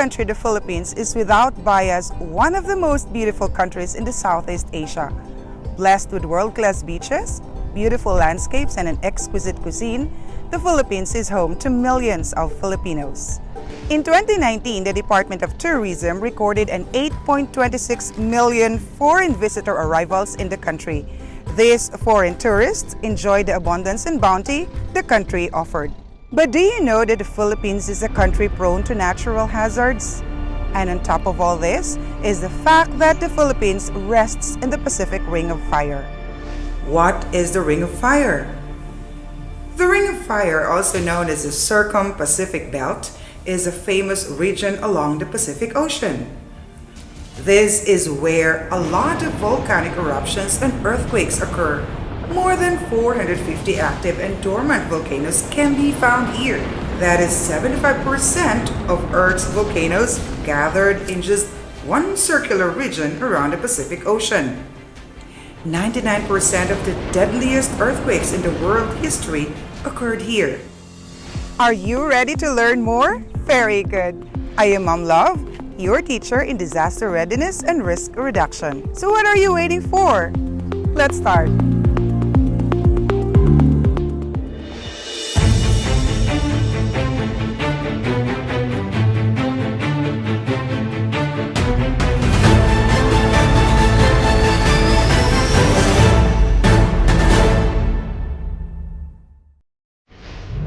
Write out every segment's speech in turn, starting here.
country, the Philippines, is without bias one of the most beautiful countries in the Southeast Asia. Blessed with world-class beaches, beautiful landscapes, and an exquisite cuisine, the Philippines is home to millions of Filipinos. In 2019, the Department of Tourism recorded an 8.26 million foreign visitor arrivals in the country. These foreign tourists enjoyed the abundance and bounty the country offered. But do you know that the Philippines is a country prone to natural hazards? And on top of all this is the fact that the Philippines rests in the Pacific Ring of Fire. What is the Ring of Fire? The Ring of Fire, also known as the Circum-Pacific Belt, is a famous region along the Pacific Ocean. This is where a lot of volcanic eruptions and earthquakes occur. More than 450 active and dormant volcanoes can be found here. That is 75% of Earth's volcanoes gathered in just one circular region around the Pacific Ocean. 99% of the deadliest earthquakes in the world history occurred here. Are you ready to learn more? Very good. I am Mom Love, your teacher in disaster readiness and risk reduction. So what are you waiting for? Let's start.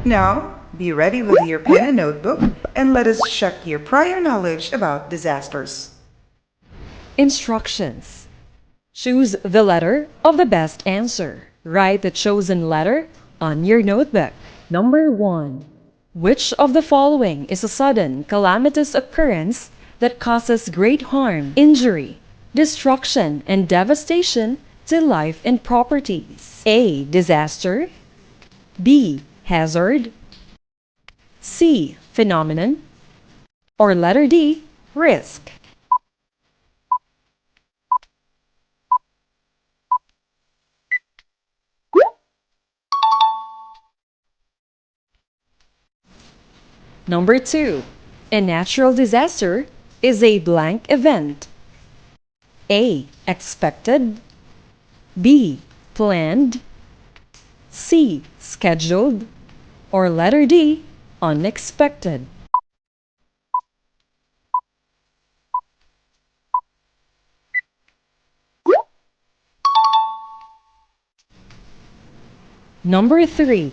Now, be ready with your pen and notebook, and let us check your prior knowledge about disasters. Instructions. Choose the letter of the best answer. Write the chosen letter on your notebook. Number 1. Which of the following is a sudden, calamitous occurrence that causes great harm, injury, destruction, and devastation to life and properties? A. Disaster. B. Hazard. C. Phenomenon. Or letter D. Risk. Number 2. A natural disaster is a blank event. A. Expected. B. Planned. C. Scheduled. Or letter D. Unexpected. Number 3.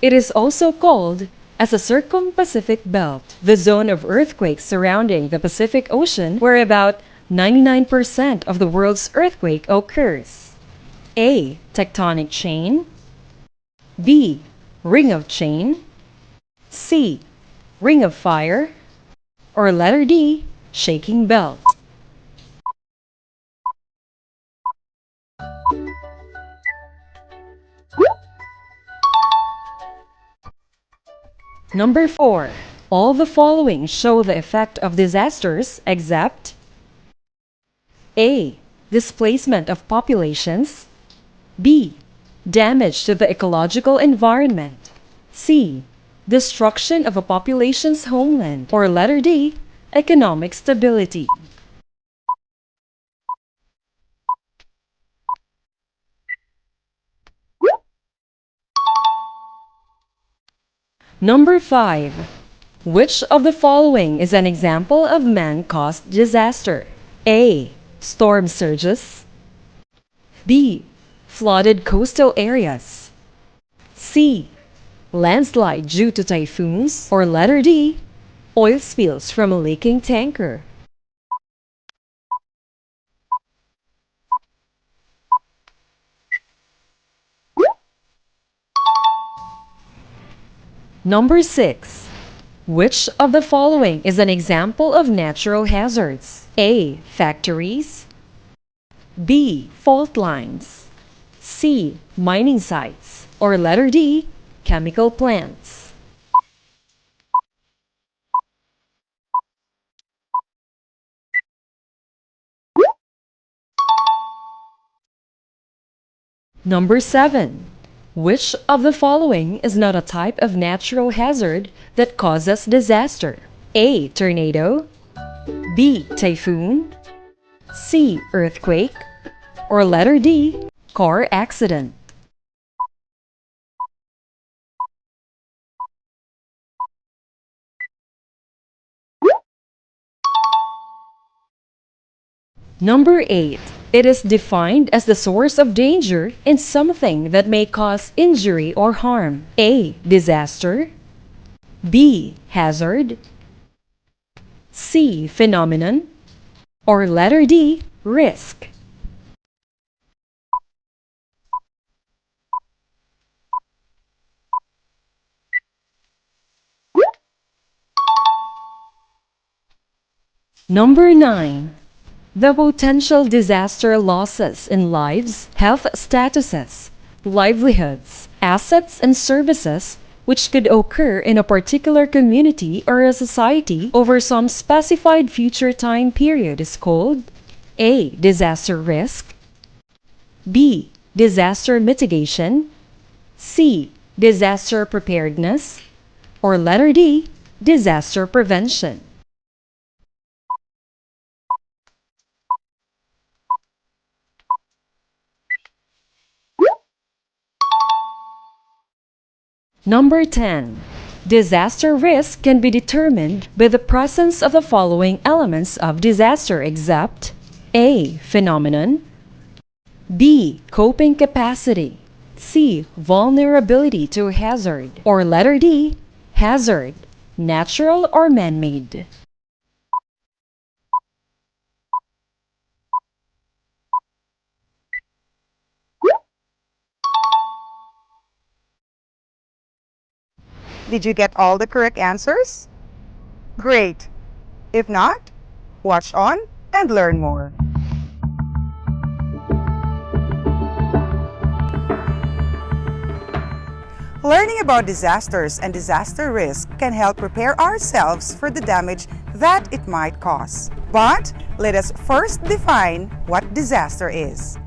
It is also called as a circum-Pacific belt, the zone of earthquakes surrounding the Pacific Ocean where about 99% of the world's earthquake occurs. A. Tectonic chain. B. Ring of chain. C. Ring of fire. Or letter D. Shaking belt. Number 4. All the following show the effect of disasters except A. Displacement of populations. B. Damage to the ecological environment. C. Destruction of a population's homeland. Or letter D. Economic stability. Number 5. Which of the following is an example of man-caused disaster? A. Storm surges. B. Flooded coastal areas. C. Landslide due to typhoons. Or letter D. Oil spills from a leaking tanker. Number 6. Which of the following is an example of natural hazards? A. Factories. B. Fault lines. C. Mining sites. Or letter D. Chemical plants. Number 7. Which of the following is not a type of natural hazard that causes disaster? A. Tornado. B. Typhoon, C. Earthquake, or letter D. Car accident? Number 8. It is defined as the source of danger in something that may cause injury or harm. A. Disaster, B. Hazard, C. Phenomenon, or letter D. Risk? Number 9. The potential disaster losses in lives, health statuses, livelihoods, assets, and services which could occur in a particular community or a society over some specified future time period is called A. Disaster risk, B. Disaster mitigation, C. Disaster preparedness, or letter D. Disaster prevention? Number 10. Disaster risk can be determined by the presence of the following elements of disaster except A. Phenomenon, B. Coping capacity, C. Vulnerability to hazard, or letter D. Hazard, natural or man-made? Did you get all the correct answers? Great! If not, watch on and learn more. Learning about disasters and disaster risk can help prepare ourselves for the damage that it might cause. But let us first define what disaster is.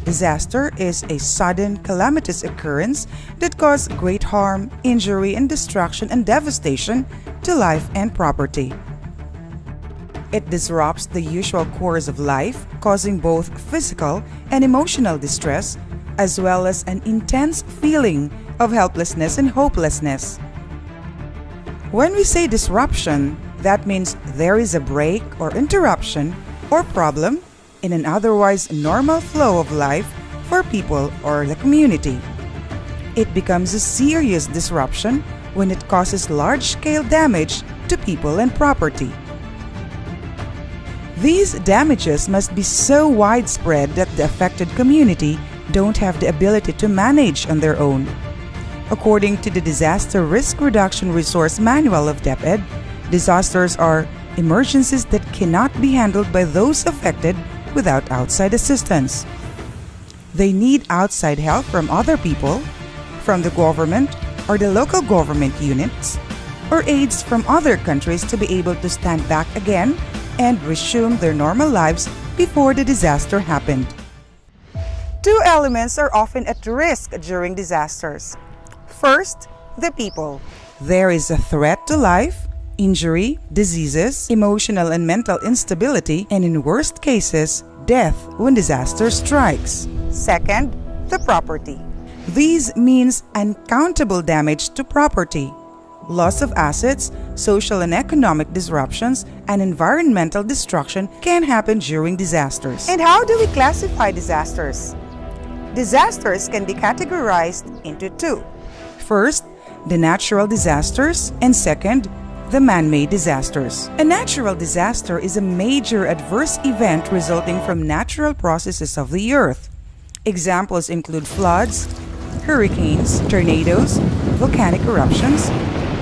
Disaster is a sudden, calamitous occurrence that causes great harm, injury, and destruction and devastation to life and property. It disrupts the usual course of life, causing both physical and emotional distress, as well as an intense feeling of helplessness and hopelessness. When we say disruption, that means there is a break or interruption or problem in an otherwise normal flow of life for people or the community. It becomes a serious disruption when it causes large-scale damage to people and property. These damages must be so widespread that the affected community don't have the ability to manage on their own. According to the Disaster Risk Reduction Resource Manual of DepEd, disasters are emergencies that cannot be handled by those affected without outside assistance. They need outside help from other people, from the government or the local government units, or aids from other countries to be able to stand back again and resume their normal lives before the disaster happened. Two elements are often at risk during disasters. First, the people. There is a threat to life, injury, diseases, emotional and mental instability, and in worst cases, death when disaster strikes. Second, the property. These means uncountable damage to property. Loss of assets, social and economic disruptions, and environmental destruction can happen during disasters. And how do we classify disasters? Disasters can be categorized into two. First, the natural disasters, and second, the man-made disasters. A natural disaster is a major adverse event resulting from natural processes of the earth. Examples include floods, hurricanes, tornadoes, volcanic eruptions,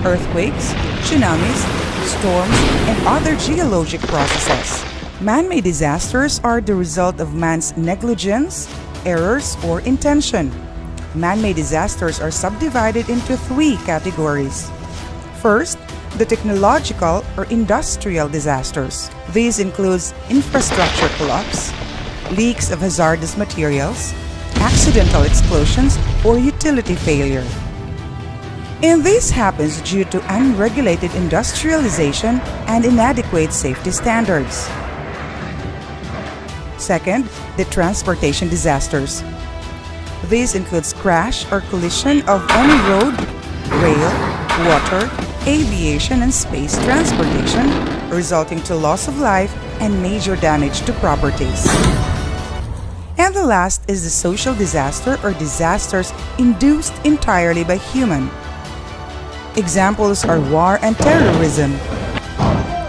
earthquakes, tsunamis, storms, and other geologic processes. Man-made disasters are the result of man's negligence, errors, or intention. Man-made disasters are subdivided into three categories. First, the technological or industrial disasters. These include infrastructure collapse, leaks of hazardous materials, accidental explosions, or utility failure. And this happens due to unregulated industrialization and inadequate safety standards. Second, the transportation disasters. This includes crash or collision of any road, rail, water, aviation, and space transportation, resulting to loss of life and major damage to properties. And the last is the social disaster or disasters induced entirely by human. Examples are war and terrorism,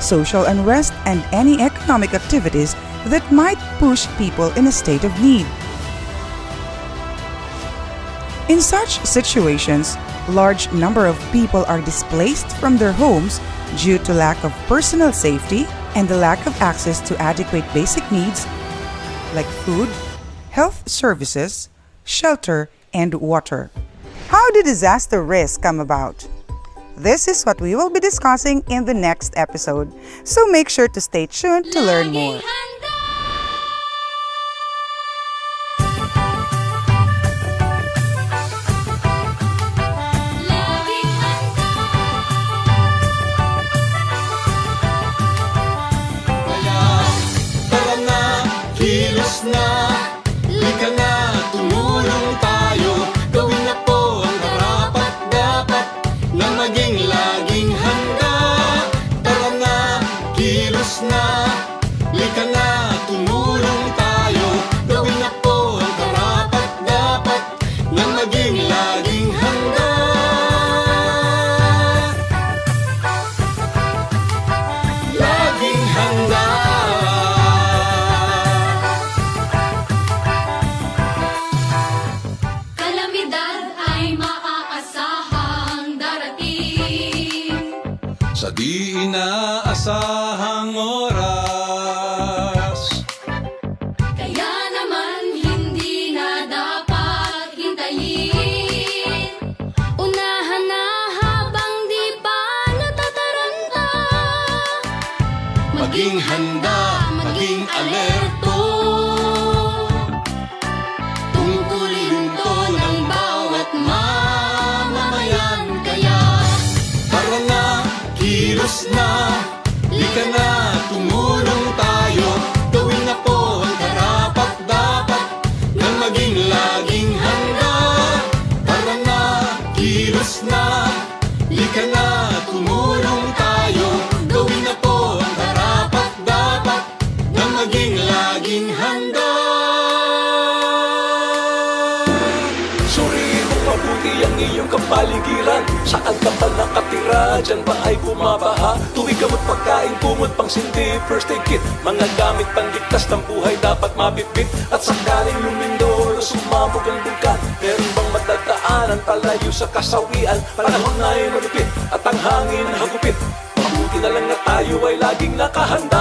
social unrest, and any economic activities that might push people in a state of need. In such situations, large number of people are displaced from their homes due to lack of personal safety and the lack of access to adequate basic needs like food, health services, shelter, and water. How did disaster risk come about? This is what we will be discussing in the next episode, so make sure to stay tuned to learn more. Kilos na, lika na, tumulong tayo. Gawin na po ang karapat-dapat na maging laging handa. Tara na, kilos na, lika na, tumulong tayo. Gawin na po ang karapat-dapat na maging laging handa. Laging handa. Sa di inaasahang oras, kaya naman hindi na dapat hintayin. Unahan na habang di pa natataranta. maging handa, maging alerto. Tungkulin to ng bawat mamamayan. Kaya tara na, kilos na, lika na, tumulong tayo. Gawin na po ang karapat-dapat na maging laging handa. Tara na, kilos na, lika na, tumulong tayo. Gawin na po ang karapat-dapat na maging laging handa. Suriin mo mabuti ang iyong kapaligiran. Saan ka pa nakatira? Diyan ba ay bumabaha? Tuwing gamot, pagkain, kumot, pang sindi, first aid kit. Mga gamit panligtas ng buhay dapat mabitbit. At sakaling lumindol o sumabog ang bulkan, meron bang madadaanan palayo sa kasawian? Panahon na ay malupit at ang hangin hagupit. Mabuti na lang na tayo ay laging nakahanda.